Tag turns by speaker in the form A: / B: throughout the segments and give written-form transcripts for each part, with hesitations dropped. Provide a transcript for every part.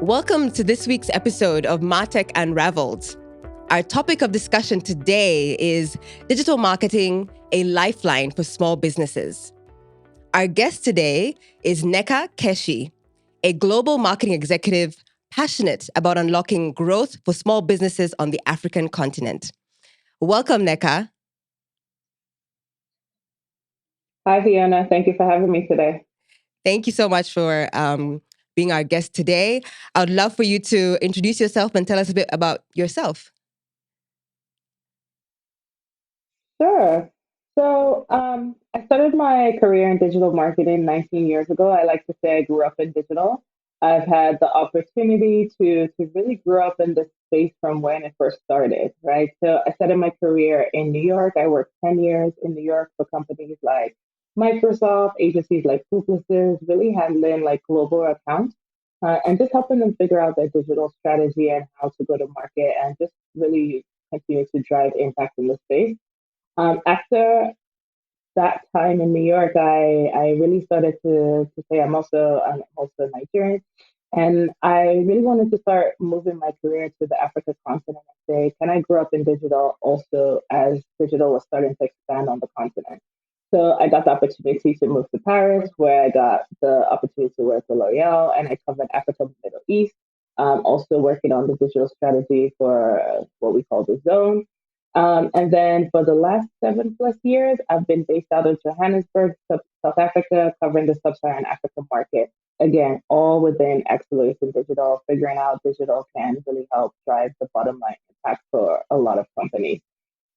A: Welcome to this week's episode of MarTech Unravelled. Our topic of discussion today is digital marketing, a lifeline for small businesses. Our guest today is Nneka Keshi, a global marketing executive passionate about unlocking growth for small businesses on the African continent. Welcome, Nneka.
B: Hi, Fiona. Thank you for having me today.
A: Thank you so much for being our guest today. I would love for you to introduce yourself and tell us a bit about yourself.
B: Sure. I started my career in digital marketing 19 years ago. I like to say I grew up in digital. I've had the opportunity to really grow up in this space from when it first started, right? So I started my career in New York. I worked 10 years in New York for companies like Microsoft, agencies like Publicis, really handling like global accounts and just helping them figure out their digital strategy and how to go to market and just really continue to drive impact in the space. After that time in New York, I really started to say I'm also Nigerian, and I really wanted to start moving my career to the Africa continent and say, can I grow up in digital also as digital was starting to expand on the continent? So I got the opportunity to move to Paris, where I got the opportunity to work for L'Oreal, and I covered Africa and the Middle East. Also working on the digital strategy for what we call the zone. And then for the last 7+ years, I've been based out of Johannesburg, South Africa, covering the sub-Saharan African market. Again, all within Acceleration Digital, figuring out digital can really help drive the bottom line impact for a lot of companies.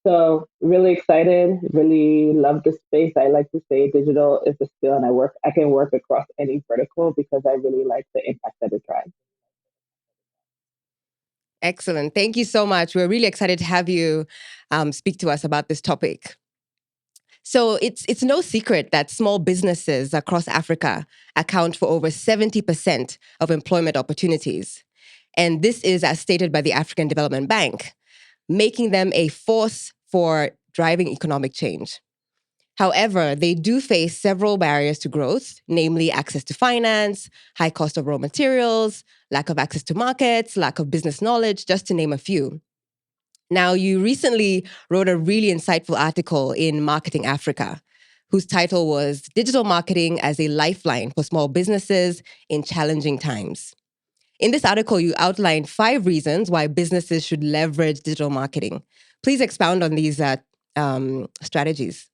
B: So really excited, really love the space. I like to say digital is a skill and I can work across any vertical because I really like the impact that it drives.
A: Excellent. Thank you so much. We're really excited to have you speak to us about this topic. So it's no secret that small businesses across Africa account for over 70% of employment opportunities. And this is as stated by the African Development Bank, making them a force for driving economic change. However, they do face several barriers to growth, namely access to finance, high cost of raw materials, lack of access to markets, lack of business knowledge, just to name a few. Now, you recently wrote a really insightful article in Marketing Africa, whose title was Digital Marketing as a Lifeline for Small Businesses in Challenging Times. In this article, you outlined 5 reasons why businesses should leverage digital marketing. Please expound on these strategies.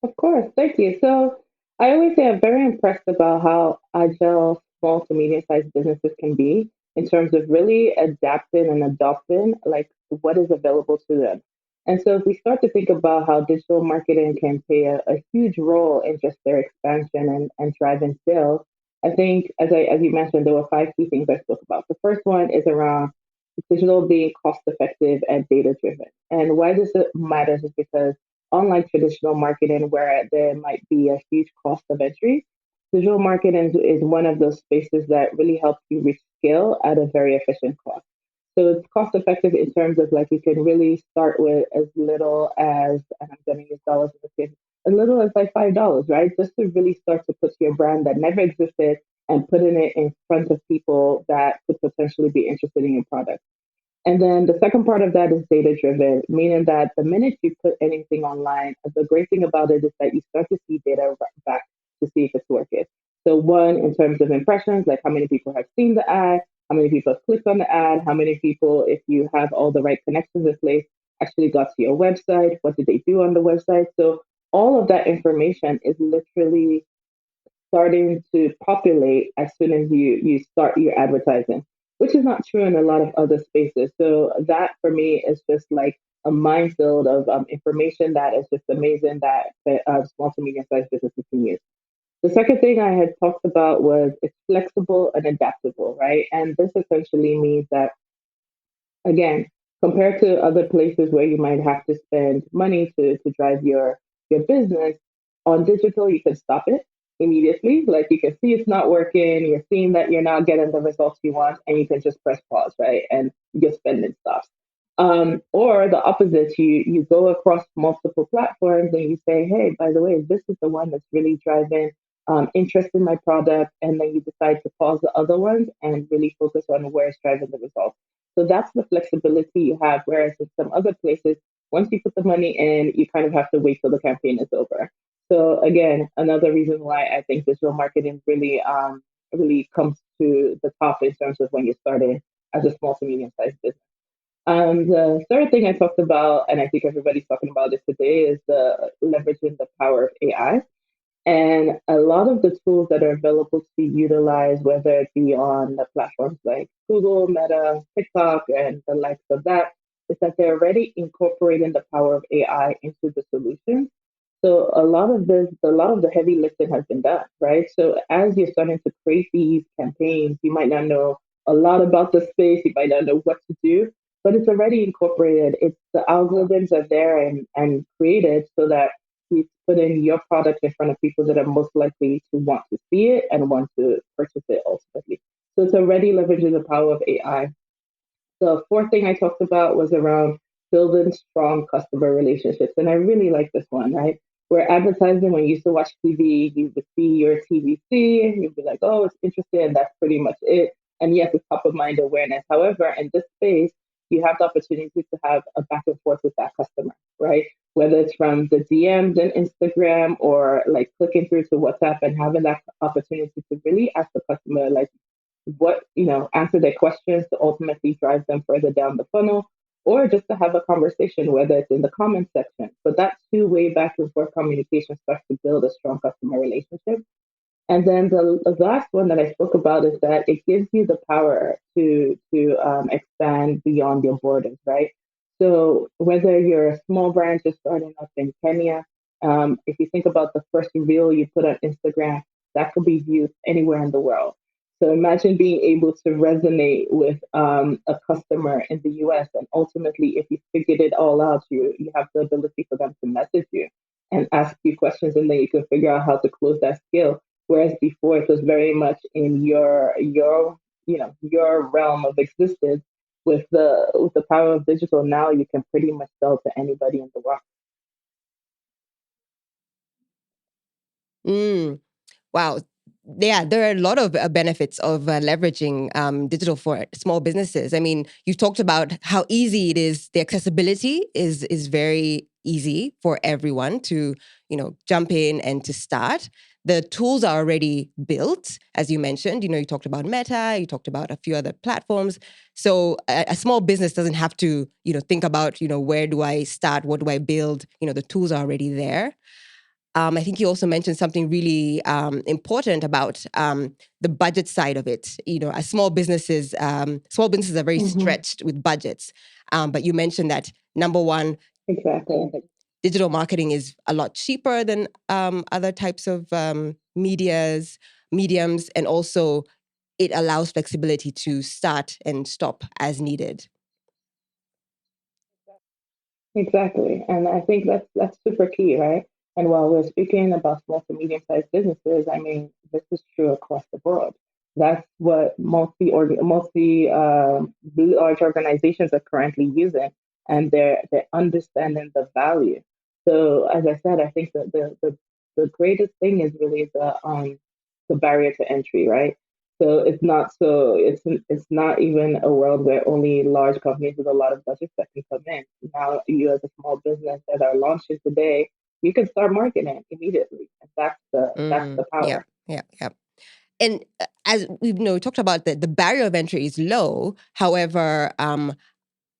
B: Of course, thank you. So I always say I'm very impressed about how agile small to medium-sized businesses can be in terms of really adapting and adopting like what is available to them. And so if we start to think about how digital marketing can play a huge role in just their expansion and driving sales, I think as you mentioned, there were 5 key things I spoke about. The first one is around digital being cost effective and data driven. And why this matters is because unlike traditional marketing where there might be a huge cost of entry, digital marketing is one of those spaces that really helps you reach scale at a very efficient cost. So it's cost effective in terms of like you can really start with as little as, and I'm going to use dollars as a kid, as little as like $5, right? Just to really start to put your brand that never existed and putting it in front of people that could potentially be interested in your product. And then the second part of that is data driven, meaning that the minute you put anything online, the great thing about it is that you start to see data back to see if it's working. So, one, in terms of impressions, like how many people have seen the ad, how many people have clicked on the ad, how many people, if you have all the right connections in place, actually got to your website, what did they do on the website. So, all of that information is literally starting to populate as soon as you start your advertising, which is not true in a lot of other spaces. So that for me is just like a minefield of information that is just amazing that small to medium sized businesses can use. The second thing I had talked about was it's flexible and adaptable, right? And this essentially means that again, compared to other places where you might have to spend money to drive your business, on digital, you can stop it immediately. Like you can see it's not working, you're seeing that you're not getting the results you want, and you can just press pause, right? And your spending stops. Or the opposite, you go across multiple platforms and you say, hey, by the way, this is the one that's really driving interest in my product, and then you decide to pause the other ones and really focus on where it's driving the results. So that's the flexibility you have. Whereas in some other places, once you put the money in, you kind of have to wait till the campaign is over. So again, another reason why I think digital marketing really comes to the top in terms of when you're starting as a small to medium sized business. The third thing I talked about, and I think everybody's talking about it today, is the leveraging the power of AI. And a lot of the tools that are available to be utilized, whether it be on the platforms like Google, Meta, TikTok, and the likes of that, is that they're already incorporating the power of AI into the solution. So a lot of the heavy lifting has been done, right? So as you're starting to create these campaigns, you might not know a lot about the space, you might not know what to do, but it's already incorporated. It's the algorithms are there and created so that you put in your product in front of people that are most likely to want to see it and want to purchase it ultimately. So it's already leveraging the power of AI. The fourth thing I talked about was around building strong customer relationships. And I really like this one, right? Where advertising, when you used to watch TV, you would see your TVC and you'd be like, oh, it's interesting. And that's pretty much it. And yes, it's top of mind awareness. However, in this space, you have the opportunity to have a back and forth with that customer, right? Whether it's from the DMs and Instagram or like clicking through to WhatsApp and having that opportunity to really ask the customer, like, answer their questions to ultimately drive them further down the funnel, or just to have a conversation, whether it's in the comment section. But that two-way back and forth communication starts to build a strong customer relationship. And then the last one that I spoke about is that it gives you the power to expand beyond your borders, right? So whether you're a small brand just starting up in Kenya, if you think about the first reel you put on Instagram, that could be viewed anywhere in the world. So imagine being able to resonate with a customer in the US, and ultimately, if you figured it all out, you have the ability for them to message you and ask you questions, and then you can figure out how to close that skill. Whereas before, it was very much in your realm of existence. With the power of digital, now you can pretty much sell to anybody in the world.
A: Mm. Wow. Yeah, there are a lot of benefits of leveraging digital for small businesses. I mean, you talked about how easy it is. The accessibility is very easy for everyone to, jump in and to start. The tools are already built, as you mentioned. You talked about Meta, you talked about a few other platforms. So a small business doesn't have to, think about, where do I start? What do I build? The tools are already there. I think you also mentioned something really important about the budget side of it. As small businesses are very
B: Hmm.
A: stretched with budgets. But you mentioned that number one,
B: Exactly.
A: digital marketing is a lot cheaper than other types of mediums, and also it allows flexibility to start and stop as needed.
B: Exactly. And I think that's super key, right? And while we're speaking about small to medium sized businesses, I mean, this is true across the board. That's what multi large organizations are currently using, and they're understanding the value. So as I said, I think that the greatest thing is really the barrier to entry, right? So it's not even a world where only large companies with a lot of budgets that can come in. Now you as a small business that are launching today, you can start marketing immediately. And that's the
A: Yeah,
B: power.
A: yeah, yeah. And as we talked about, the barrier of entry is low. However,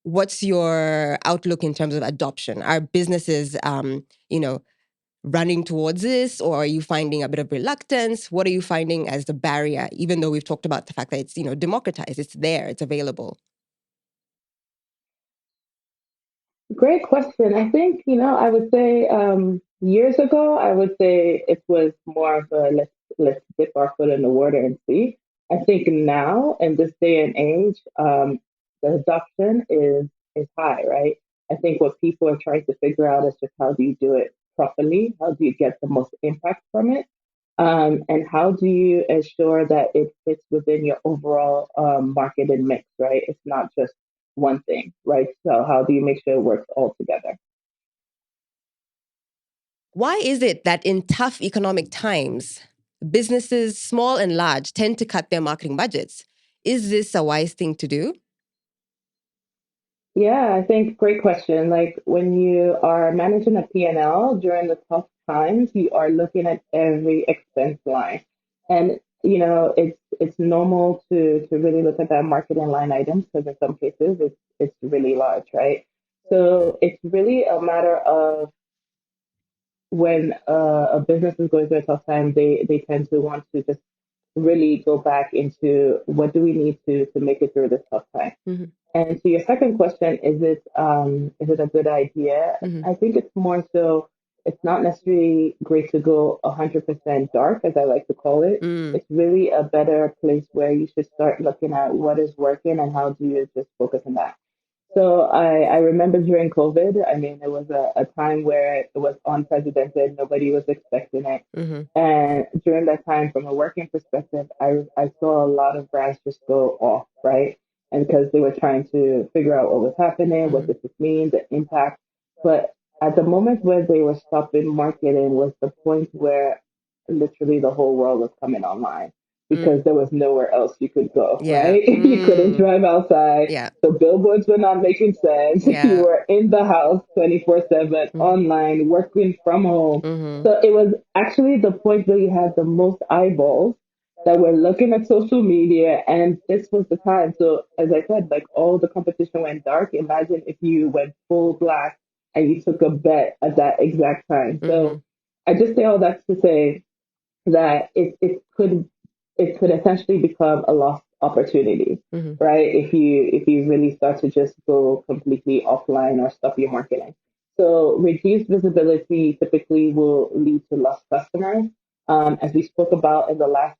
A: what's your outlook in terms of adoption? Are businesses, running towards this, or are you finding a bit of reluctance? What are you finding as the barrier? Even though we've talked about the fact that it's democratized, it's there, it's available.
B: Great question. I think, I would say years ago, I would say it was more of a let's dip our foot in the water and see. I think now in this day and age, the adoption is high, right? I think what people are trying to figure out is just how do you do it properly? How do you get the most impact from it? And how do you ensure that it fits within your overall marketing mix, right? It's not just one thing, right? So how do you make sure it works all together?
A: Why is it that in tough economic times, businesses, small and large, tend to cut their marketing budgets. Is this a wise thing to do?
B: Yeah, I think great question. Like when you are managing a P&L during the tough times, you are looking at every expense line. And it's normal to really look at that marketing line items because in some cases it's really large, right? So it's really a matter of when a business is going through a tough time, they tend to want to just really go back into what do we need to make it through this tough time.
A: Mm-hmm.
B: And to your second question, is it a good idea?
A: Mm-hmm.
B: I think it's more so it's not necessarily great to go 100% dark, as I like to call it.
A: Mm.
B: It's really a better place where you should start looking at what is working and how do you just focus on that. So I remember during COVID, I mean, it was a time where it was unprecedented. Nobody was expecting it.
A: Mm-hmm.
B: And during that time, from a working perspective, I saw a lot of brands just go off, right? And because they were trying to figure out what was happening, what
A: Mm-hmm.
B: does this mean, the impact. But at the moment where they were stopping marketing was the point where literally the whole world was coming online because
A: Mm.
B: there was nowhere else you could go,
A: Yeah.
B: right? You couldn't
A: Mm.
B: drive outside.
A: Yeah.
B: The billboards were not making sense. You
A: Yeah.
B: were in the house 24/7,
A: Mm-hmm.
B: online, working from home.
A: Mm-hmm.
B: So it was actually the point where you had the most eyeballs that were looking at social media, and this was the time. So, as I said, like all the competition went dark. Imagine if you went full black and you took a bet at that exact time.
A: Mm-hmm.
B: So, I just say all that to say that it could essentially become a lost opportunity,
A: Mm-hmm.
B: right? If you really start to just go completely offline or stop your marketing. So reduced visibility typically will lead to lost customers. As we spoke about in the last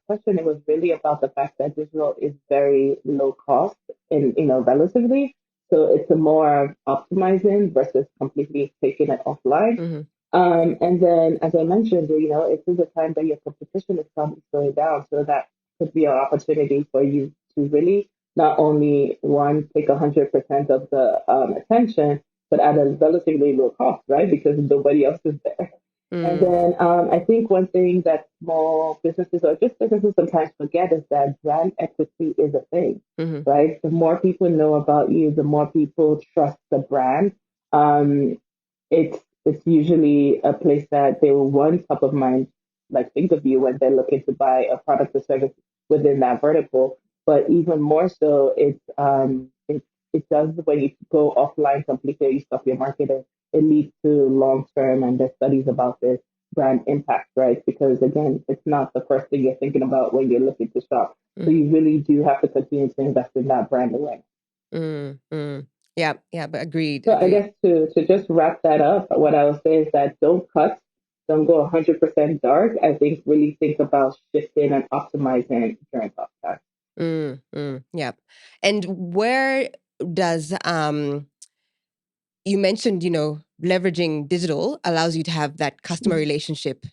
B: question, it was really about the fact that digital is very low cost in relatively. So it's a more optimizing versus completely taking it offline.
A: Mm-hmm.
B: And then, as I mentioned, it is a time that your competition is probably slowing down. So that could be an opportunity for you to really not only one take 100% of the attention, but at a relatively low cost, right? Because nobody else is there. And
A: Mm.
B: then I think one thing that small businesses or just businesses sometimes forget is that brand equity is a thing,
A: Mm-hmm.
B: right? The more people know about you, the more people trust the brand. Um, it's usually a place that they will one top of mind like think of you when they're looking to buy a product or service within that vertical. But even more so, it does when you go offline completely, you stop your marketing. It leads to long term, and there's studies about this brand impact, right? Because again, it's not the first thing you're thinking about when you're looking to shop. So
A: Mm-hmm.
B: you really do have to continue to invest in that brand awareness.
A: Mm. Mm. Yeah. Yeah. But agreed.
B: So I
A: Agreed.
B: guess to just wrap that up, what I would say is that don't cut, don't go 100% dark. I think really think about shifting and optimizing during tough times.
A: Mm. Mm. Yeah. And where does you mentioned, leveraging digital allows you to have that customer relationship,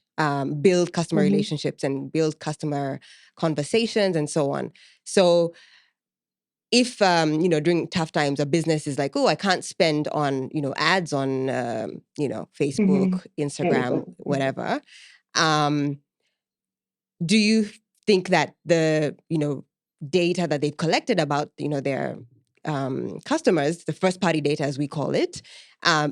A: build customer
B: Mm-hmm.
A: relationships and build customer conversations and so on. So if, during tough times, a business is like, oh, I can't spend on, ads on,
B: Mm-hmm.
A: Facebook, Instagram,
B: Exactly.
A: whatever. Um, do you think that the, data that they've collected about, their customers, the first party data as we call it,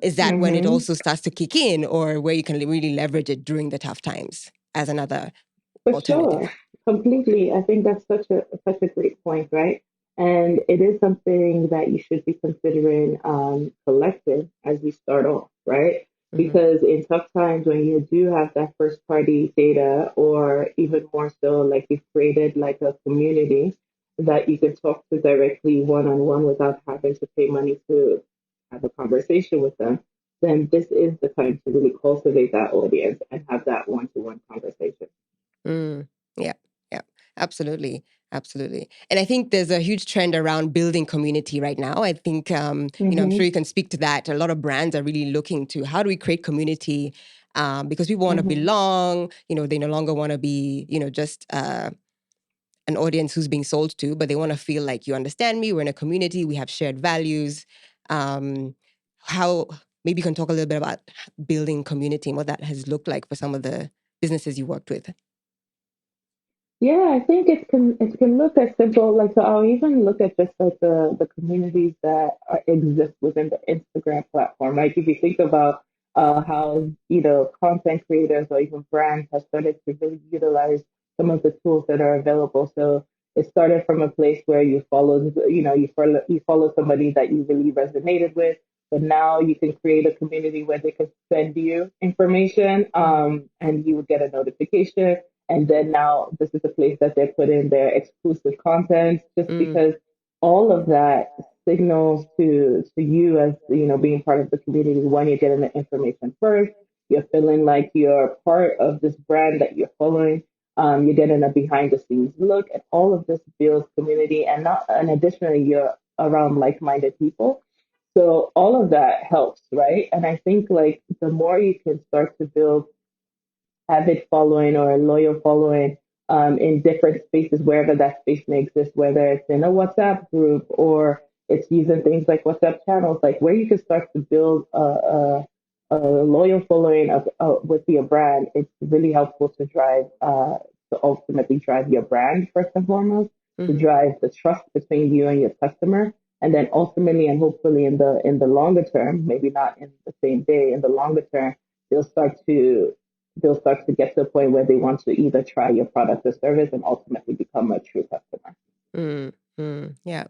A: is that when it
B: Mm-hmm.
A: also starts to kick in, or where you can really leverage it during the tough times as another
B: For
A: alternative?
B: sure, completely. I think that's such a great point, right? And it is something that you should be considering collective as we start off, right?
A: Mm-hmm.
B: Because in tough times when you do have that first party data, or even more so, like you've created like a community that you can talk to directly one on one without having to pay money to have a conversation with them, then this is the time to really cultivate that audience and have that one to one conversation.
A: Mm, yeah, yeah, absolutely, absolutely. And I think there's a huge trend around building community right now. I think, I'm
B: Mm-hmm.
A: sure you can speak to that. A lot of brands are really looking to how do we create community, because people want to
B: Mm-hmm.
A: belong. They no longer want to be, just an audience who's being sold to, but they want to feel like you understand me. We're in a community. We have shared values. Um, how maybe you can talk a little bit about building community and what that has looked like for some of the businesses you worked with?
B: Yeah, I think it can look as simple like so I'll even look at just like the communities that exist within the Instagram platform. Like if you think about how content creators or even brands have started to really utilize some of the tools that are available. So it started from a place where you follow somebody that you really resonated with, but now you can create a community where they can send you information, and you would get a notification, and then now this is a place that they put in their exclusive content, just
A: Mm,
B: because all of that signals to you as being part of the community. One, you're getting the information first. You're feeling like you're part of this brand that you're following. You're getting a behind the scenes look, and all of this builds community. And additionally, you're around like minded people. So all of that helps, right? And I think like the more you can start to build avid following or a loyal following in different spaces, wherever that space may exist, whether it's in a WhatsApp group or it's using things like WhatsApp channels, like where you can start to build a loyal following with your brand. It's really helpful to ultimately drive your brand first and foremost, to
A: mhm,
B: drive the trust between you and your customer. And then ultimately and hopefully in the longer term, maybe not in the same day, in the longer term, they'll start to they'll start to get to a point where they want to either try your product or service and ultimately become a true customer.
A: mm, yeah.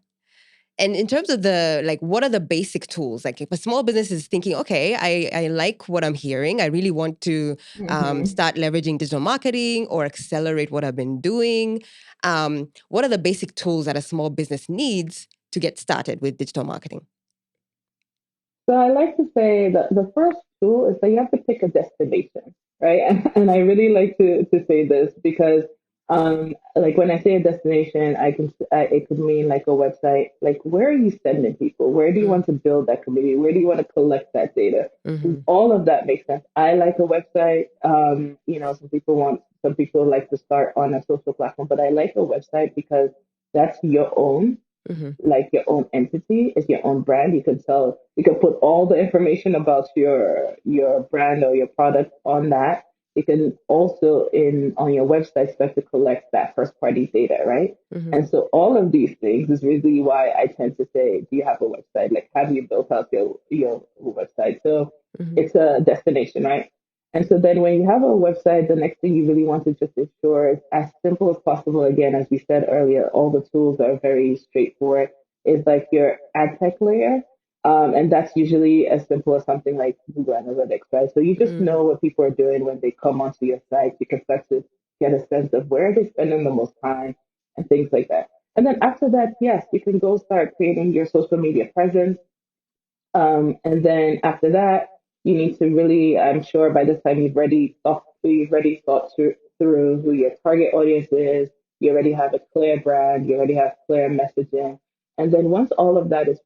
A: And in terms of the like, what are the basic tools? Like, if a small business is thinking, okay, I like what I'm hearing, I really want to
B: Hmm.
A: start leveraging digital marketing or accelerate what I've been doing. What are the basic tools that a small business needs to get started with digital marketing?
B: So I like to say that the first tool is that you have to pick a destination, right? And I really like to say this because, like when I say a destination, it could mean like a website. Like where are you sending people? Where do you
A: Mm,
B: want to build that community? Where do you want to collect that data?
A: mm-hmm,
B: All of that makes sense. I like a website. Some people like to start on a social platform, but I like a website because that's your own,
A: mm-hmm,
B: like your own entity, is your own brand. You can put all the information about your brand or your product on that. You can also in on your website start to collect that first party data, right?
A: mm-hmm,
B: And so all of these things is really why I tend to say, do you have a website? Like have you built out your website? So
A: mm-hmm,
B: it's a destination, right? And so then when you have a website, the next thing you really want to just ensure is as simple as possible. Again, as we said earlier, all the tools are very straightforward. Is like your ad tech layer. And that's usually as simple as something like Google Analytics, right? So you just
A: mm,
B: know what people are doing when they come onto your site. You can start to get a sense of where they're spending the most time and things like that. And then after that, yes, you can go start creating your social media presence. And then after that, you need to really, I'm sure by this time you've already thought through who your target audience is. You already have a clear brand. You already have clear messaging. And then once all of that is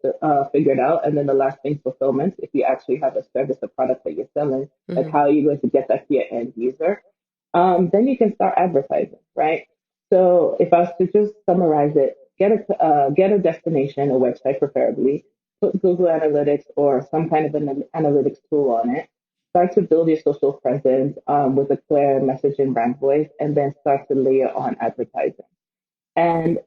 B: figured out, and then the last thing, fulfillment, if you actually have a service or product that you're selling, like
A: mm-hmm,
B: how are you going to get that to your end user? Then you can start advertising, right? So if I was to just summarize it, get a destination, a website preferably, put Google Analytics or some kind of an analytics tool on it. Start to build your social presence with a clear message and brand voice, and then start to layer on advertising. And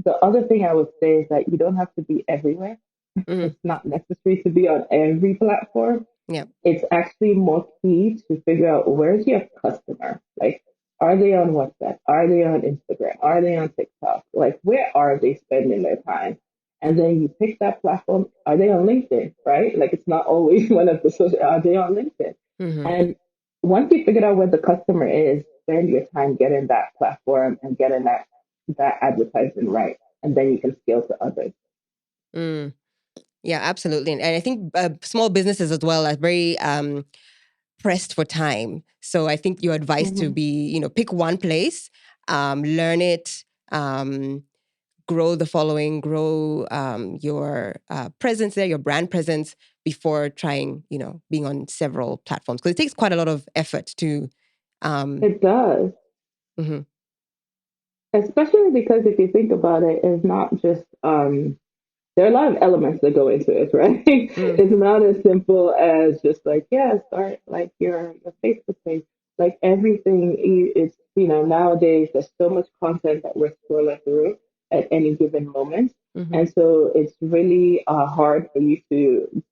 B: the other thing I would say is that you don't have to be everywhere.
A: mm-hmm,
B: It's not necessary to be on every platform.
A: yeah.
B: It's actually more key to figure out where's your customer. Like, are they on WhatsApp? Are they on Instagram? Are they on TikTok? Like, where are they spending their time? And then you pick that platform. Are they on LinkedIn? Right? Like, it's not always one of the social. Are they on LinkedIn?
A: Mm-hmm,
B: And once you figure out where the customer is, spend your time getting that platform and getting that advertising right, and then you can scale to others.
A: mm. Yeah, absolutely. And I think small businesses as well are very pressed for time. So I think your advice to
B: Hmm.
A: be, pick one place, learn it, um, grow the following, grow your presence there, your brand presence before trying, being on several platforms. Because it takes quite a lot of effort to. Um,
B: It does.
A: mhm,
B: Especially because if you think about it, it's not just there are a lot of elements that go into it, right?
A: mm,
B: It's not as simple as just like, yeah, start like your Facebook page. Like everything, it's, nowadays there's so much content that we're scrolling through at any given moment.
A: Mm-hmm.
B: And so it's really hard for you to,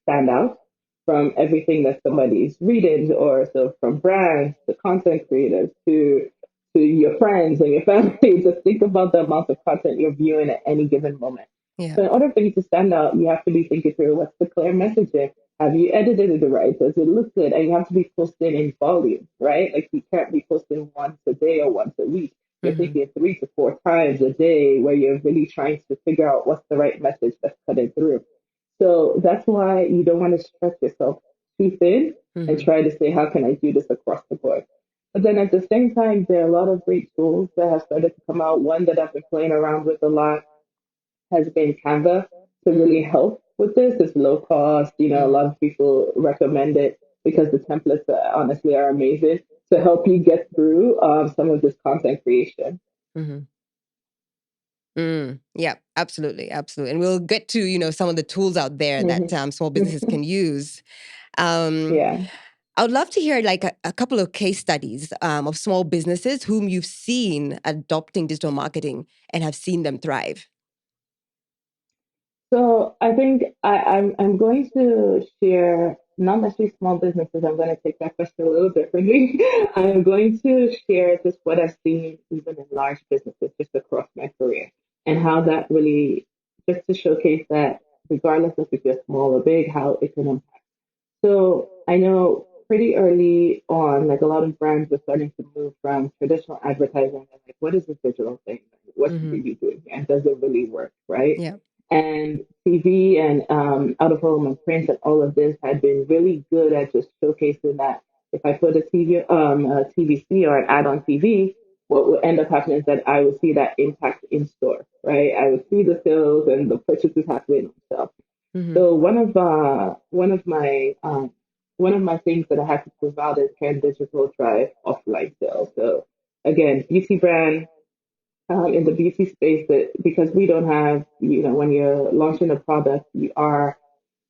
B: stand out from everything that somebody's reading, or so from brands to content creators to your friends and your family. Just think about the amount of content you're viewing at any given moment.
A: Yeah.
B: So in order for you to stand out, you have to be thinking through what's the clear messaging. Have you edited it right? Does it look good? And you have to be posting in volume, right? Like you can't be posting once a day or once a week. You're
A: Mm-hmm.
B: thinking 3 to 4 times a day where you're really trying to figure out what's the right message that's cutting through. So that's why you don't want to stretch yourself too thin and
A: Mm-hmm.
B: try to say, how can I do this across the board? But then at the same time, there are a lot of great tools that have started to come out. One that I've been playing around with a lot has been Canva to really
A: Mm-hmm.
B: help with this. It's low cost. A
A: Mm-hmm.
B: lot of people recommend it because the templates honestly are amazing to help you get through some of this content creation.
A: Mm-hmm. Yeah, absolutely, absolutely. And we'll get to, some of the tools out there that
B: Hmm.
A: small businesses can use. Um,
B: Yeah.
A: I would love to hear like a couple of case studies of small businesses whom you've seen adopting digital marketing and have seen them thrive.
B: So I think I'm going to share not necessarily small businesses. I'm going to take that question a little differently. I'm going to share just what I've seen even in large businesses just across my career, and how that really, just to showcase that regardless of if you're small or big, how it can impact. So I know pretty early on, like a lot of brands were starting to move from traditional advertising and like, what is this digital thing? What should
A: Mm-hmm.
B: we be doing? And does it really work? Right.
A: Yeah.
B: And TV and out of home and print and all of this had been really good at just showcasing that if I put a TVC or an ad on TV, what would end up happening is that I would see that impact in store, right? I would see the sales and the purchases happening on shelf.
A: Mm-hmm.
B: So one of my things that I had to prove out is, can digital drive offline sales? So again, beauty brand, in the beauty space, that because we don't have, when you're launching a product, you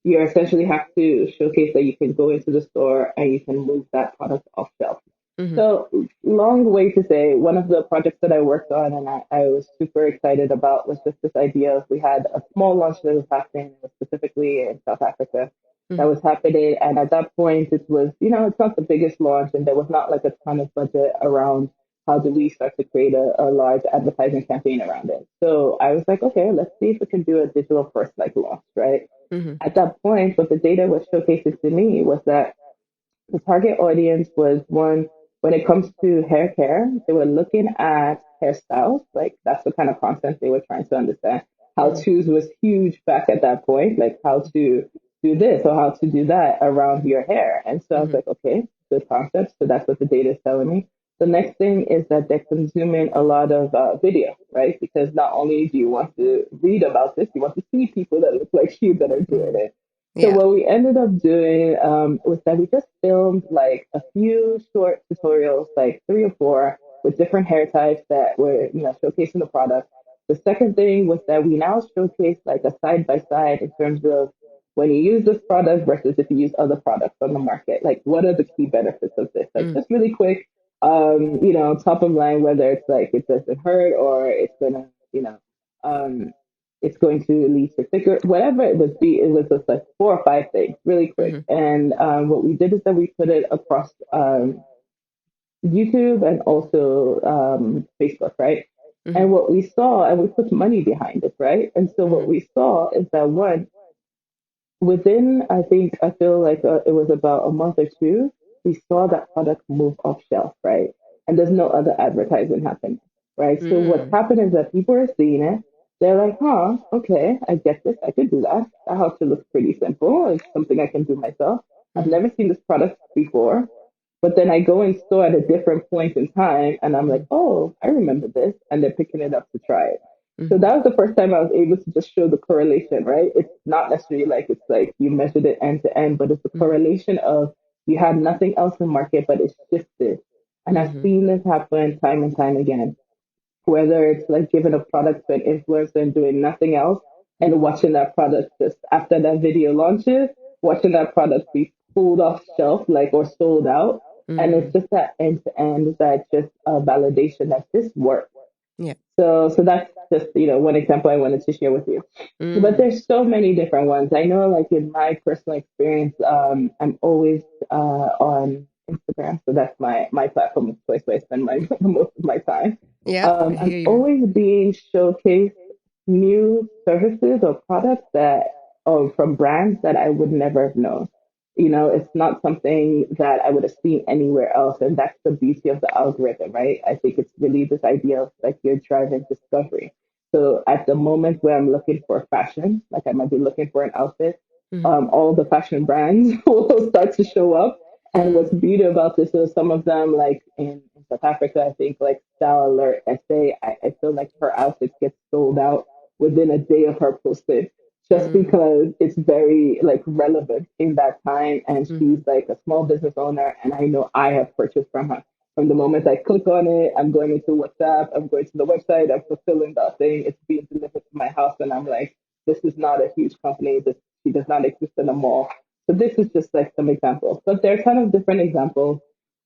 B: essentially have to showcase that you can go into the store and you can move that product off shelf.
A: Mm-hmm.
B: So, long way to say, one of the projects that I worked on and I was super excited about was just this idea of, we had a small launch that was happening, specifically in South Africa, that
A: Mm-hmm.
B: was happening. And at that point, it was, it's not the biggest launch and there was not like a ton of budget around how do we start to create a large advertising campaign around it. So I was like, okay, let's see if we can do a digital first like launch, right?
A: Mm-hmm.
B: At that point, what the data was showcasing to me was that the target audience was one, when it comes to hair care, they were looking at hairstyles. Like that's the kind of content they were trying to understand. How
A: Mm-hmm.
B: to's was huge back at that point, like how to do this or how to do that around your hair. And so I was
A: Mm-hmm.
B: like, okay, good concept. So that's what the data is telling me. The next thing is that they're consuming a lot of video, right? Because not only do you want to read about this, you want to see people that look like you that are doing
A: Mm-hmm.
B: it. So
A: Yeah.
B: what we ended up doing was that we just filmed like a few short tutorials, like 3 or 4, with different hair types that were, showcasing the product. The second thing was that we now showcase like a side by side in terms of when you use this product versus if you use other products on the market. Like, what are the key benefits of this? Like,
A: Mm-hmm.
B: just really quick, top of line, whether it's like it doesn't hurt or it's gonna, um, it's going to lead to thicker, whatever it would be. It was just like 4 or 5 things, really quick.
A: Mm-hmm.
B: And what we did is that we put it across YouTube and also Facebook, right?
A: Mm-hmm.
B: And what we saw, and we put money behind it, right? And so what
A: Mm-hmm.
B: we saw is that one, within, I think, I feel like it was about a month or two, we saw that product move off shelf, right? And there's no other advertising happening, right? So what's
A: Mm-hmm.
B: happened is that people are seeing it. They're like, huh, okay, I get this. I could do that. That house looks pretty simple. It's something I can do myself. I've
A: Mm-hmm.
B: never seen this product before. But then I go in store at a different point in time and I'm like, oh, I remember this. And they're picking it up to try it. So
A: Mm-hmm.
B: that was the first time I was able to just show the correlation, right? It's not necessarily like it's like you measured it end to end, but it's the
A: Mm-hmm.
B: correlation of you had nothing else in market, but it shifted. And I've
A: Mm-hmm.
B: seen this happen time and time again, whether it's like giving a product to an influencer and doing nothing else and
A: Mm-hmm.
B: watching that product just after that video launches, watching that product be pulled off shelf, like, or sold out. And it's
A: Mm.
B: just that end to end, that just validation that this works.
A: Yeah.
B: So that's just, one example I wanted to share with you. But
A: Mm.
B: there's so many different ones. I know, like in my personal experience, I'm always on Instagram, so that's my platform of choice where I spend my most of my time.
A: Yep. I
B: I'm
A: hear you.
B: always being showcased new services or products that, or from brands that I would never have known. It's not something that I would have seen anywhere else. And that's the beauty of the algorithm, right? I think it's really this idea of like you're driving discovery. So at the moment where I'm looking for fashion, like I might be looking for an outfit,
A: Mm.
B: all the fashion brands will start to show up. And what's
A: Mm.
B: beautiful about this is some of them, like in South Africa, I think like Style Alert SA, I feel like her outfits get sold out within a day of her posting, just
A: Mm.
B: because it's very like relevant in that time. And she's
A: Mm.
B: like a small business owner, and I know I have purchased from her. From the moment I click on it, I'm going into WhatsApp, I'm going to the website, I'm fulfilling that thing, it's being delivered to my house, and I'm like, this is not a huge company. This She does not exist in a mall. So this is just like some examples. But there are kind of different examples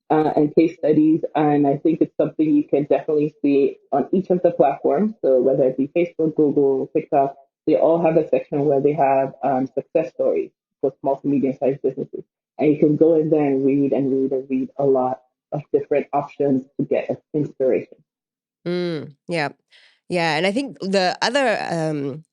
B: and case studies. And I think it's something you can definitely see on each of the platforms. So whether it be Facebook, Google, TikTok, they all have a section where they have success stories for small to medium sized businesses. And you can go in there and read and read and read a lot of different options to get inspiration.
A: Mm. Yeah. Yeah. And I think the other,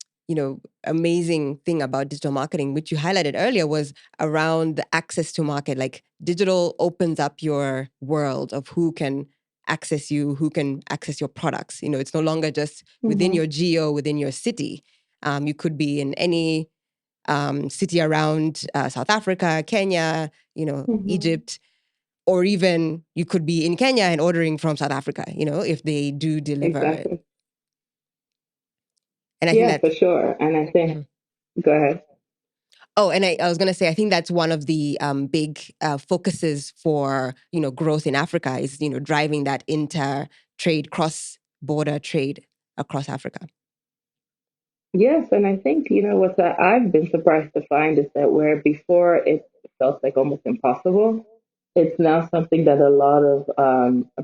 A: amazing thing about digital marketing, which you highlighted earlier, was around the access to market. Like digital opens up your world of who can access you, who can access your products. It's no longer just within
B: Mm-hmm.
A: your geo, within your city. You could be in any city around South Africa, Kenya,
B: Mm-hmm.
A: Egypt, or even you could be in Kenya and ordering from South Africa, if they do deliver it.
B: Exactly.
A: And I think
B: Yeah,
A: that,
B: for sure. And I think,
A: mhm.
B: go ahead.
A: Oh, and I was going to say, I think that's one of the big focuses for, growth in Africa is, driving that inter-trade, cross-border trade across Africa.
B: Yes, and I think, what I've been surprised to find is that where before it felt like almost impossible, it's now something that a lot of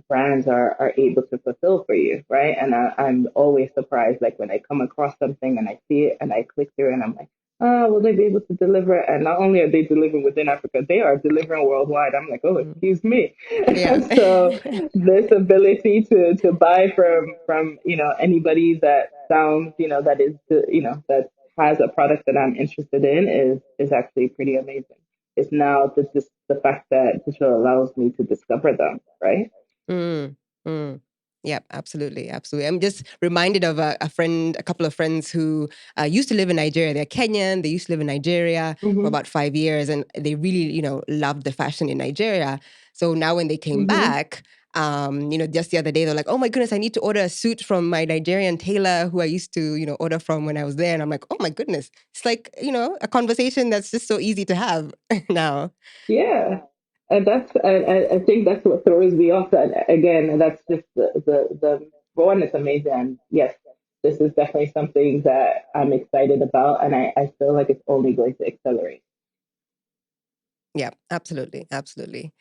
B: brands are able to fulfill for you, right? And I'm always surprised, like when I come across something and I see it and I click through and I'm like, oh, will they be able to deliver it? And not only are they delivering within Africa, they are delivering worldwide. I'm like, oh,
A: Mm.
B: excuse me.
A: Yeah.
B: So this ability to buy from anybody that sounds that is that has a product that I'm interested in is actually pretty amazing. It's now just the fact that digital allows me to discover them, right?
A: Mm, mm. Yep, absolutely, absolutely. I'm just reminded of a friend, a couple of friends who used to live in Nigeria. They're Kenyan. They used to live in Nigeria for
B: Mm-hmm.
A: about 5 years, and they really, loved the fashion in Nigeria. So now when they came
B: Mm-hmm.
A: back, just the other day, they're like, "Oh my goodness, I need to order a suit from my Nigerian tailor who I used to, order from when I was there." And I'm like, "Oh my goodness, it's like, a conversation that's just so easy to have now."
B: Yeah. And I think that's what throws me off. And again, that's just the one is amazing. And yes, this is definitely something that I'm excited about. And I feel like it's only going to accelerate.
A: Yeah, absolutely, absolutely.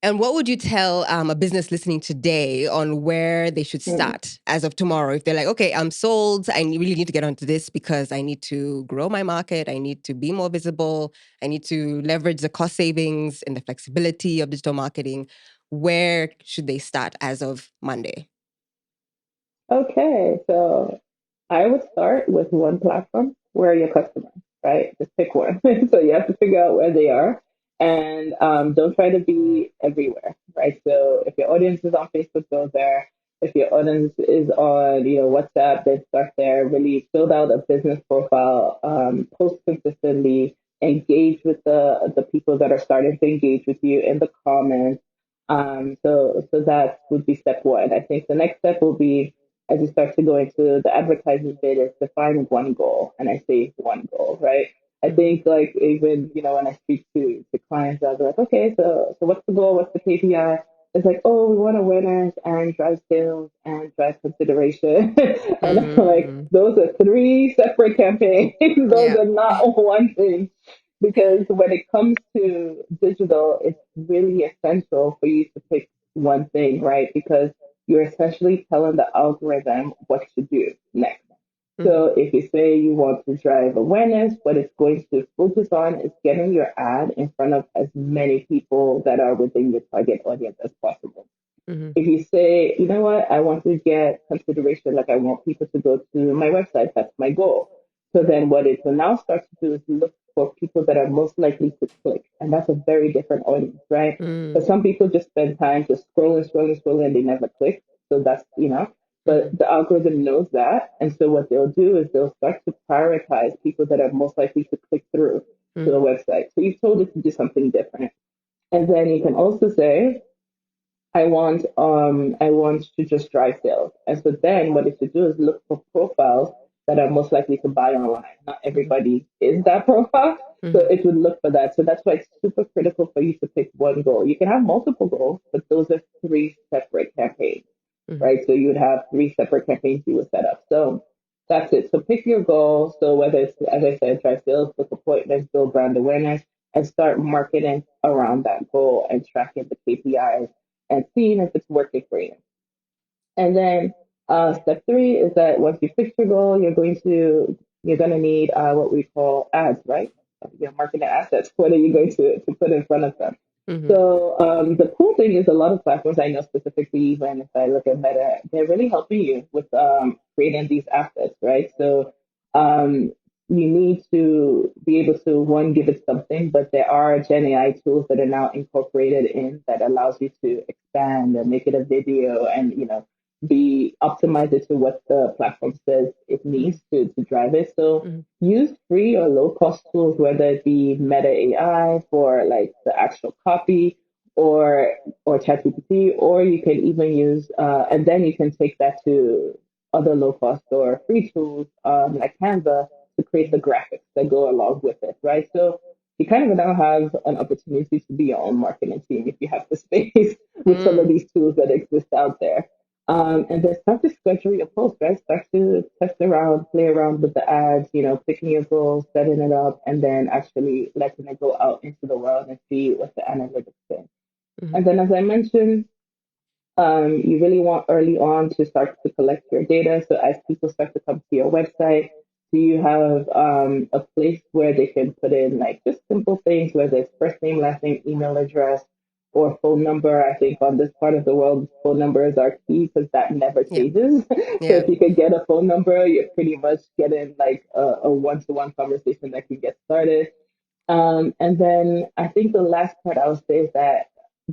A: And what would you tell a business listening today on where they should
B: Mm.
A: start as of tomorrow? If they're like, okay, I'm sold, really need to get onto this because I need to grow my market, I need to be more visible, I need to leverage the cost savings and the flexibility of digital marketing. Where should they start as of Monday?
B: Okay. So I would start with one platform. Where are your customers, right? Just pick one. So you have to figure out where they are, and don't try to be everywhere, right? So if your audience is on Facebook, go there. If your audience is on, WhatsApp, then start there. Really build out a business profile, post consistently, engage with the people that are starting to engage with you in the comments. So that would be step one. I think the next step will be as you start to go into the advertising bit is define one goal. And I say one goal, right? I
A: Mm-hmm.
B: think like even, when I speak to clients, I'll be like, okay, so what's the goal? What's the KPI? It's like, oh, we want awareness and drive sales and drive consideration. And I'm like,
A: Mm,
B: those are three separate campaigns. Those
A: yeah.
B: are not one thing. because when it comes to digital, it's really essential for you to pick one thing, right? Because you're essentially telling the algorithm what to do next.
A: Mhm,
B: So if you say you want to drive awareness, what it's going to focus on is getting your ad in front of as many people that are within your target audience as possible.
A: mhm,
B: If you say, you know what, I want to get consideration, like I want people to go to my website, that's my goal. So then what it will now start to do is look for people that are most likely to click. And that's a very different audience, right?
A: mm,
B: But some people just spend time just scrolling, scrolling, scrolling, and they never click. So that's, but
A: mhm,
B: the algorithm knows that. And so what they'll do is they'll start to prioritize people that are most likely to click through to the
A: mhm,
B: website. So you've told it to do something different. And then you can also say, I want to just drive sales. And so then what it should do is look for profiles that are most likely to buy online. Not
A: mhm,
B: everybody is that profile. So
A: mhm,
B: it would look for that. So that's why it's super critical for you to pick one goal. You can have multiple goals, but those are three separate campaigns,
A: mhm,
B: right? So you would have three separate campaigns you would set up. So that's it. So pick your goal. So whether it's, as I said, drive sales, book appointments, build brand awareness, and start marketing around that goal and tracking the KPIs and seeing if it's working for you. And then step three is that once you fix your goal, you're going to need what we call ads, right? Your marketing assets. What are you going to put in front of them?
A: mhm,
B: So the cool thing is a lot of platforms I know specifically, even if I look at Meta, they're really helping you with creating these assets, right? So um, you need to be able to one give it something, but there are Gen AI tools that are now incorporated in that allows you to expand and make it a video and be optimize it to what the platform says it
A: mhm,
B: needs to drive it. So
A: mhm,
B: use free or low cost tools, whether it be Meta AI for like the actual copy or ChatGPT, or you can even use and then you can take that to other low cost or free tools like Canva to create the graphics that go along with it, right? So you kind of now have an opportunity to be your own marketing team if you have the space with some of
A: mm,
B: these tools that exist out there. And then start to schedule your posts, right? Start to test around, play around with the ads, picking your goals, setting it up, and then actually letting it go out into the world and see what the analytics say.
A: mhm,
B: And then, as I mentioned, you really want early on to start to collect your data. So as people start to come to your website, do you have a place where they can put in like just simple things, whether it's first name, last name, email address, or phone number? I think on this part of the world, phone numbers are key because that never
A: yeah,
B: changes. So
A: yeah,
B: if you could get a phone number, you're pretty much getting like a one-to-one conversation that can get started. And then I think the last part I would say is that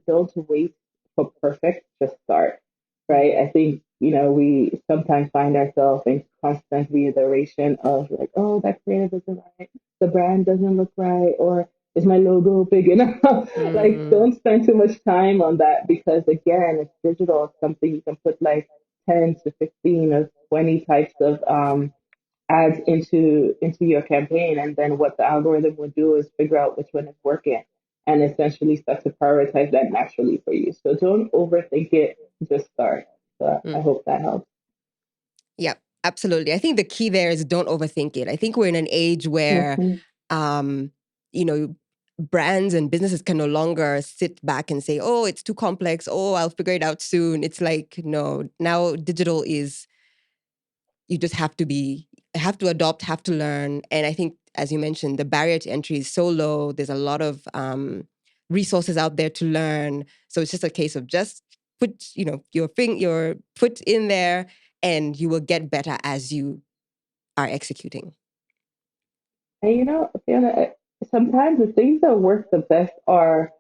B: don't wait for perfect, just start,
A: mm,
B: right? I think, we sometimes find ourselves in constant reiteration of like, oh, that creative isn't right, the brand doesn't look right, or is my logo big enough? Like,
A: mm,
B: don't spend too much time on that because, again, it's digital, it's something you can put like 10 to 15 or 20 types of ads into your campaign, and then what the algorithm would do is figure out which one is working and essentially start to prioritize that naturally for you. So don't overthink it, just start. So I
A: mm.
B: hope that helps.
A: Yeah, absolutely. I think the key there is don't overthink it. I think we're in an age where,
B: Mm-hmm.
A: um, you know, brands and businesses can no longer sit back and say, "Oh, it's too complex. Oh, I'll figure it out soon." It's like, no, now digital is, you just have to adopt, have to learn. And I think, as you mentioned, the barrier to entry is so low. There's a lot of resources out there to learn. So it's just a case of just put, your foot in there, and you will get better as you are executing.
B: And Fiona, sometimes the things that work the best are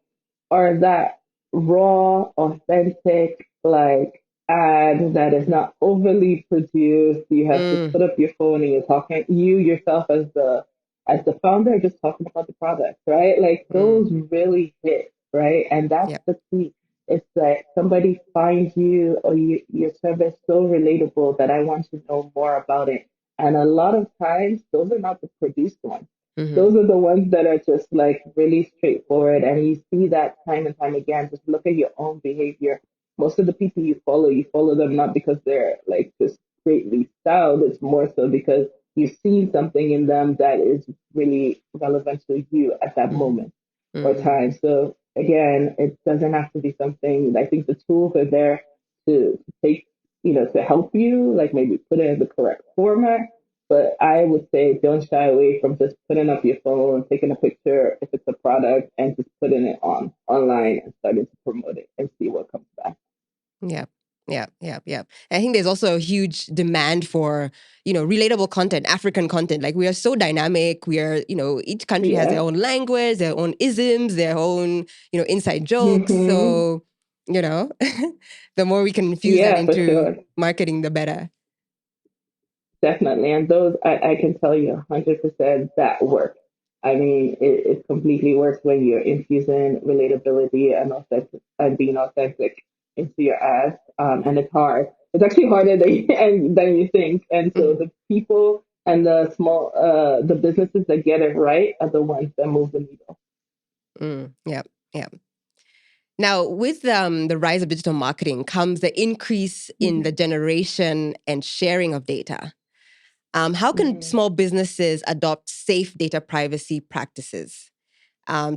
B: that raw, authentic, like ad that is not overly produced. You have just
A: Mm,
B: put up your phone and you're talking, you yourself as the founder just talking about the product, right? Like
A: mm,
B: those really hit, right? And that's
A: yep.
B: the key. It's like somebody finds you or your service so relatable that I want to know more about it. And a lot of times those are not the produced ones,
A: Mm-hmm.
B: those are the ones that are just like really straightforward. And you see that time and time again. Just look at your own behavior. Most of the people you follow them not because they're like just greatly styled. It's more so because you've seen something in them that is really relevant to you at that
A: Mm-hmm.
B: moment or
A: Mm-hmm.
B: time. So again, it doesn't have to be something. I think the tools are there to take, to help you, like maybe put it in the correct format. But I would say don't shy away from just putting up your phone, taking a picture if it's a product, and just putting it online and starting to promote it and see what comes back.
A: Yeah. Yeah, yeah, yeah. I think there's also a huge demand for, relatable content, African content. Like we are so dynamic. We are, each country has their
B: Yeah.
A: own language, their own isms, their own, inside jokes.
B: Hmm.
A: So, you know, the more we can infuse that
B: Yeah, for
A: into
B: sure.
A: marketing, the better.
B: Definitely. And those, I can tell you 100% that work. I mean, it completely works when you're infusing relatability and authentic and being authentic into your ads. And it's hard. It's actually harder than than you think. And so
A: Mhm.
B: the people and the businesses that get it right are the ones that move the needle.
A: Yeah, yeah. Now, with the rise of digital marketing comes the increase in the
B: Mhm.
A: generation and sharing of data. How can
B: Mhm.
A: small businesses adopt safe data privacy practices?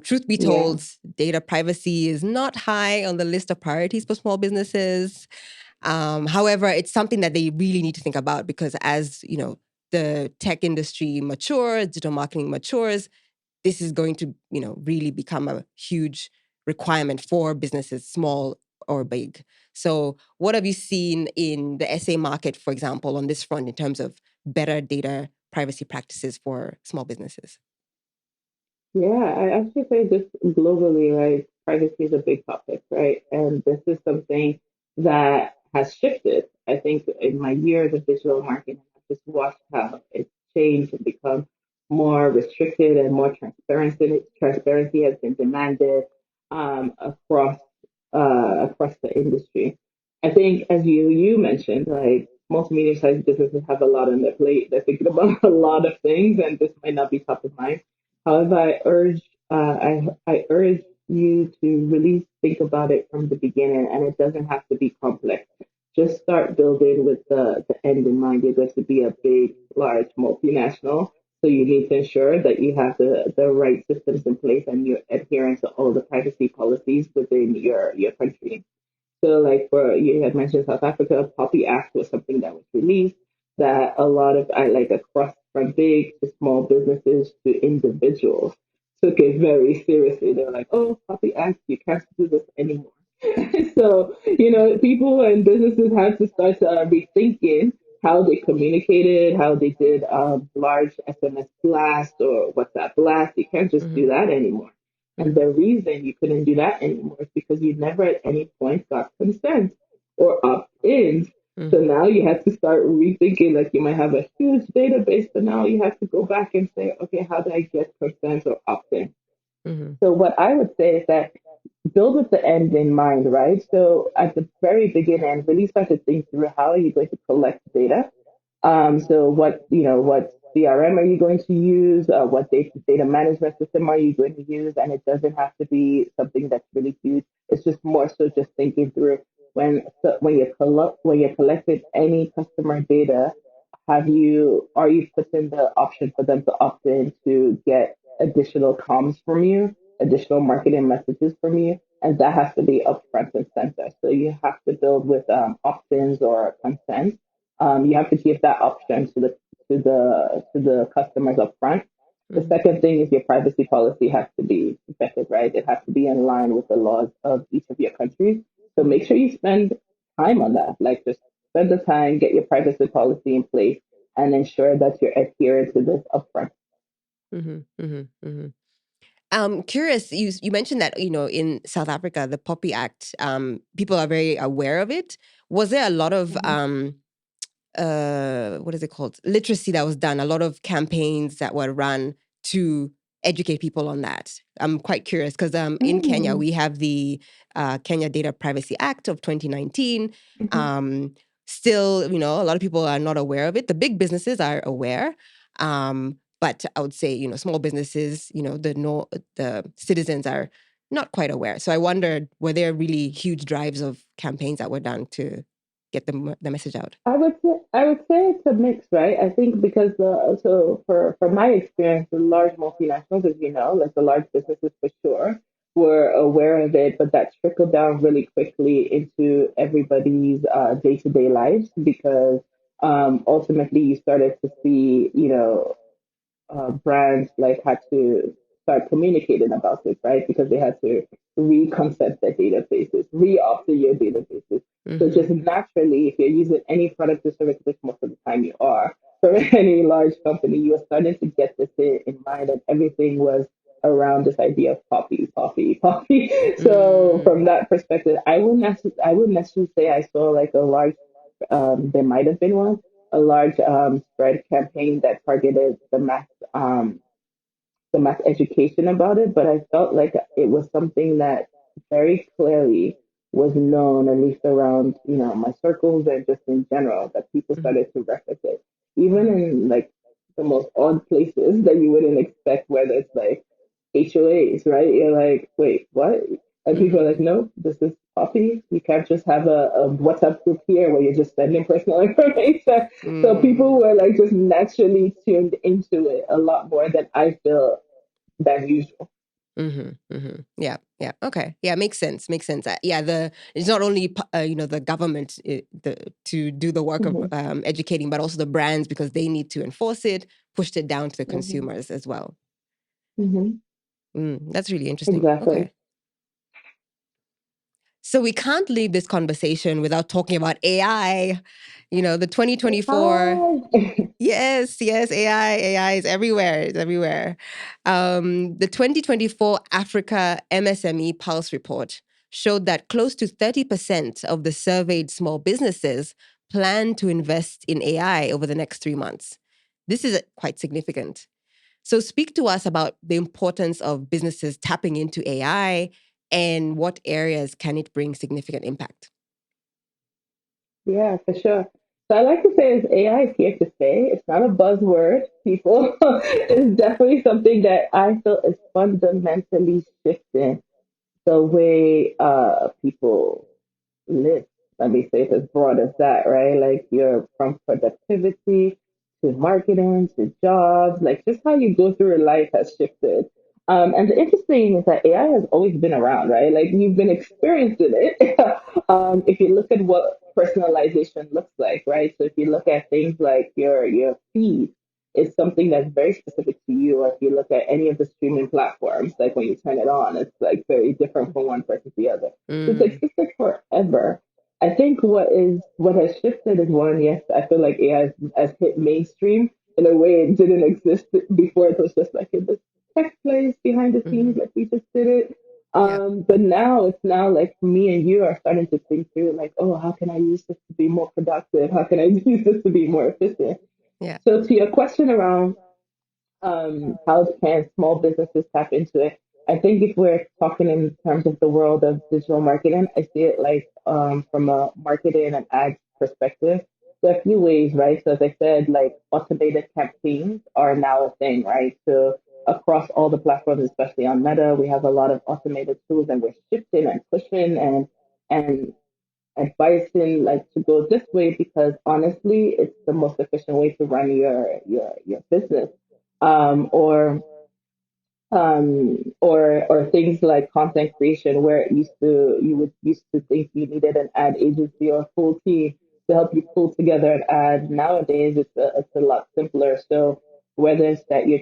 A: Truth be
B: Yeah.
A: told, data privacy is not high on the list of priorities for small businesses. However, it's something that they really need to think about because as the tech industry matures, digital marketing matures, this is going to really become a huge requirement for businesses, small or big. So, what have you seen in the SA market, for example, on this front in terms of better data privacy practices for small businesses?
B: Yeah, I actually say just globally, right? Privacy is a big topic, right? And this is something that has shifted. I think in my years of digital marketing, I've just watched how it's changed and become more restricted and more transparency. Transparency has been demanded across the industry. I think, as you mentioned, like most medium-sized businesses have a lot on their plate. They're thinking about a lot of things, and this might not be top of mind. However, I urge you to really think about it from the beginning, and it doesn't have to be complex. Just start building with the end in mind. You're going to be a big, large multinational, so you need to ensure that you have the right systems in place and you're adhering to all the privacy policies within your country. So, like for you had mentioned South Africa, Poppy Act was something that was released that a lot of I like across from big to small businesses to individuals took it very seriously. They're like, "Oh, Poppy Act, you can't do this anymore." So, people and businesses had to start rethinking how they communicated, how they did large SMS blast or WhatsApp blast. You can't just do
A: Mm-hmm,
B: that anymore. And
A: mm-hmm,
B: the reason you couldn't do that anymore is because you never at any point got consent or opt-ins. So
A: mm-hmm,
B: now you have to start rethinking, like you might have a huge database, but now you have to go back and say, okay, how do I get consent or opt-in?
A: mm-hmm,
B: So what I would say is that build with the end in mind, right? So at the very beginning, really start to think through how are you going to collect data. So what CRM are you going to use? What data management system are you going to use? And it doesn't have to be something that's really huge. It's just more so just thinking through when you're collecting any customer data, are you putting the option for them to opt in to get additional comms from you, additional marketing messages from you, and that has to be upfront and center. So you have to build with opt-ins or consent. You have to give that option to the customers upfront. The
A: mm-hmm,
B: second thing is your privacy policy has to be effective, right? It has to be in line with the laws of each of your countries. So
A: mm-hmm,
B: make sure you spend time on that. Like just spend the time, get your privacy policy in place, and ensure that you're adherent to this upfront.
A: mm-hmm, mm-hmm, mm-hmm. Curious, you mentioned that in South Africa, the Poppy Act, people are very aware of it. Was there a lot of
B: Mhm.
A: what is it called, literacy that was done? A lot of campaigns that were run to educate people on that. I'm quite curious because in Kenya
B: Mm.
A: we have the Kenya Data Privacy Act of 2019.
B: Mhm.
A: Um, Still, a lot of people are not aware of it. The big businesses are aware. But I would say, small businesses, the citizens are not quite aware. So I wondered, were there really huge drives of campaigns that were done to? the message out?
B: I would say it's a mix, right? I think because for my experience, the large multinationals, as you know, like the large businesses for sure, were aware of it, but that trickled down really quickly into everybody's day to day lives because ultimately you started to see, brands like had to start communicating about it, right? Because they had to reconcept their databases, re-author your databases. So
A: Mm-hmm.
B: just naturally, if you're using any product or service, which most of the time you are, for any large company, you are starting to get this in mind that everything was around this idea of copy, copy, copy. So
A: Mm-hmm.
B: from that perspective, I wouldn't necessarily say I saw like a large there might have been one, a large spread campaign that targeted the math education about it, but I felt like it was something that very clearly was known, at least around, my circles and just in general, that people started to reference it. Even
A: Mm-hmm.
B: in like the most odd places that you wouldn't expect, whether it's like HOAs, right? You're like, wait, what? And people are like,
A: Mm-hmm.
B: no, this is coffee. You can't just have a WhatsApp group here where you're just sending personal information. So people
A: Mm-hmm.
B: were like just naturally tuned into it a lot more than I feel than usual.
A: Mm-hmm, mm-hmm. Yeah, yeah. Okay. Yeah, makes sense. Makes sense. Yeah, it's not only the government to do the work of
B: Hmm.
A: educating, but also the brands because they need to enforce it, pushed it down to the
B: Hmm.
A: consumers as well.
B: Hmm.
A: That's really interesting.
B: Exactly.
A: Okay. So we can't leave this conversation without talking about AI. The 2024.
B: Hi.
A: Yes, yes, AI is everywhere. It's everywhere. The 2024 Africa MSME Pulse report showed that close to 30% of the surveyed small businesses plan to invest in AI over the next 3 months. This is quite significant. So, speak to us about the importance of businesses tapping into AI and what areas can it bring significant impact.
B: Yeah, for sure. So I like to say is AI is here to stay. It's not a buzzword, people. It's definitely something that I feel is fundamentally shifting the way people live. Let me say it as broad as that, right? Like you're from productivity to marketing to jobs, like just how you go through your life has shifted. And the interesting is that AI has always been around, right? Like you've been experiencing it. If you look at what personalization looks like, right? So if you look at things like your feed, it's something that's very specific to you. Or if you look at any of the streaming platforms, like when you turn it on, it's like very different from one person to the other. It's
A: Mm,
B: existed forever. I think what has shifted is one, yes, I feel like AI has hit mainstream in a way it didn't exist before. It was just like in this tech place behind the scenes,
A: mhm.
B: like we just did it.
A: Yeah,
B: But now it's now like me and you are starting to think through like, oh, how can I use this to be more productive? How can I use this to be more efficient?
A: yeah.
B: So to your question around how can small businesses tap into it? I think if we're talking in terms of the world of digital marketing, I see it like from a marketing and ads perspective. There are a few ways, right? So as I said, like automated campaigns are now a thing, right? So across all the platforms, especially on Meta, we have a lot of automated tools, and we're shifting and pushing and advising like to go this way because honestly, it's the most efficient way to run your business. Or things like content creation where it used to you would used to think you needed an ad agency or a full team to help you pull together an ad. Nowadays it's a lot simpler. So whether it's that you're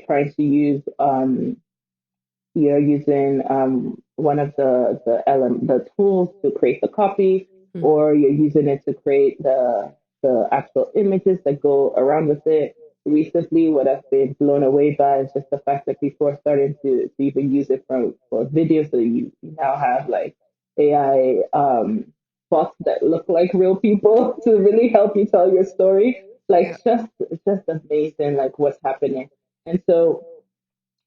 B: using one of the tools to create the copy,
A: Mhm.
B: or you're using it to create the actual images that go around with it. Recently, what I've been blown away by is just the fact that people are starting to even use it for video. So you now have like AI bots that look like real people to really help you tell your story. Like
A: Yeah.
B: it's just amazing like what's happening. And so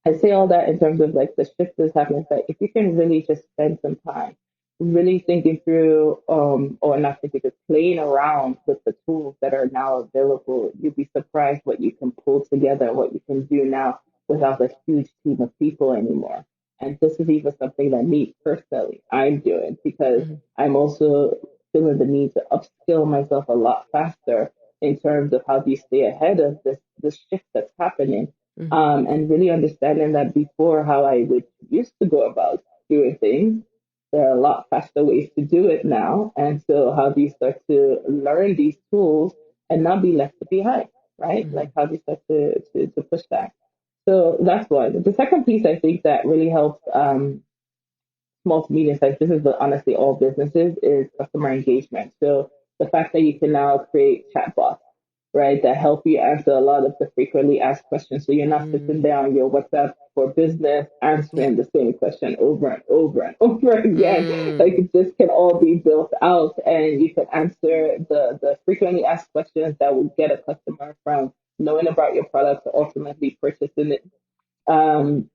B: I say all that in terms of like the shift that's happening. But if you can really just spend some time really thinking through, or not thinking, just playing around with the tools that are now available, you'd be surprised what you can pull together, what you can do now without a huge team of people anymore. And this is even something that me personally I'm doing because
A: Mhm.
B: I'm also feeling the need to upskill myself a lot faster in terms of how do you stay ahead of this shift that's happening.
A: Mm-hmm.
B: And really understanding that before how I would used to go about doing things, there are a lot faster ways to do it now. And so how do you start to learn these tools and not be left behind, right?
A: Mm-hmm.
B: Like how do you start to push that? So that's one. The second piece I think that really helps small to medium sized business, but honestly all businesses, is customer engagement. So the fact that you can now create chatbots, right, that help you answer a lot of the frequently asked questions. So you're not sitting
A: Mm.
B: there on your WhatsApp for business
A: Yeah.
B: answering the same question over and over and over again. Like
A: Mm.
B: this can all be built out, and you can answer the frequently asked questions that will get a customer from knowing about your product to ultimately purchasing it,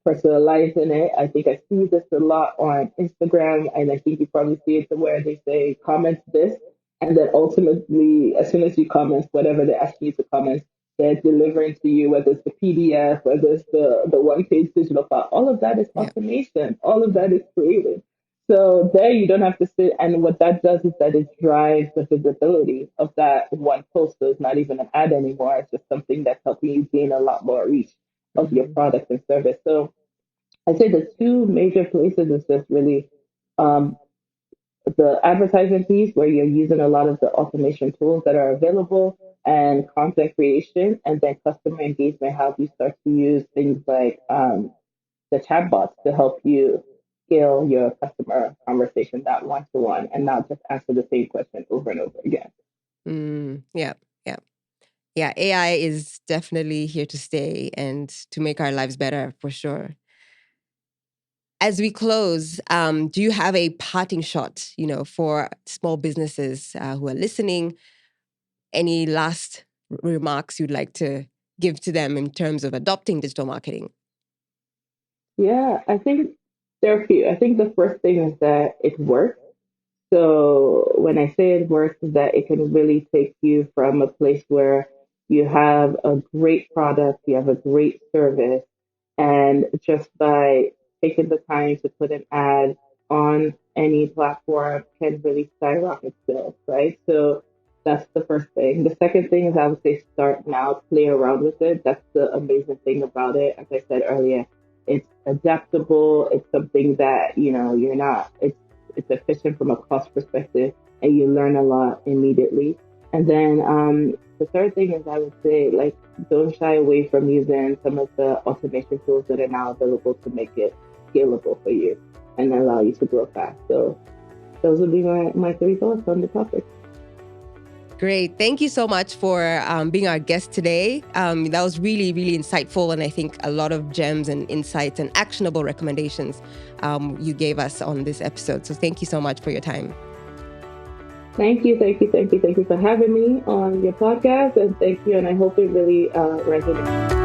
B: personalizing it. I think I see this a lot on Instagram, and I think you probably see it to where they say comment this, and then ultimately, as soon as you comment, whatever they ask you to comment, they're delivering to you, whether it's the PDF, whether it's the one page digital file. All of that is
A: Yeah.
B: automation. All of that is created. So there you don't have to sit, and what that does is that it drives the visibility of that one post. So it's not even an ad anymore. It's just something that's helping you gain a lot more reach of your
A: Mm-hmm.
B: product and service. So I'd say the two major places is just really um, the advertising piece, where you're using a lot of the automation tools that are available, and content creation, and then customer engagement, how you start to use things like the chatbots to help you scale your customer conversation that one to one and not just answer the same question over and over again.
A: Mm. Yeah. Yeah. Yeah. AI is definitely here to stay and to make our lives better for sure. As we close, do you have a parting shot, for small businesses who are listening? Any last remarks you'd like to give to them in terms of adopting digital marketing?
B: Yeah, I think there are a few. I think the first thing is that it works. So when I say it works, is that it can really take you from a place where you have a great product, you have a great service, and just by taking the time to put an ad on any platform can really skyrocket sales, right? So that's the first thing. The second thing is I would say start now, play around with it. That's the amazing thing about it. As I said earlier, it's adaptable. It's something that, you're not, it's efficient from a cost perspective, and you learn a lot immediately. And then the third thing is I would say, like, don't shy away from using some of the automation tools that are now available to make it scalable for you and allow you to grow fast. So those would be my three thoughts on the topic.
A: Great. Thank you so much for being our guest today. That was really, really insightful. And I think a lot of gems and insights and actionable recommendations you gave us on this episode. So thank you so much for your time.
B: Thank you, thank you, thank you, thank you for having me on your podcast, and thank you, and I hope it really resonates.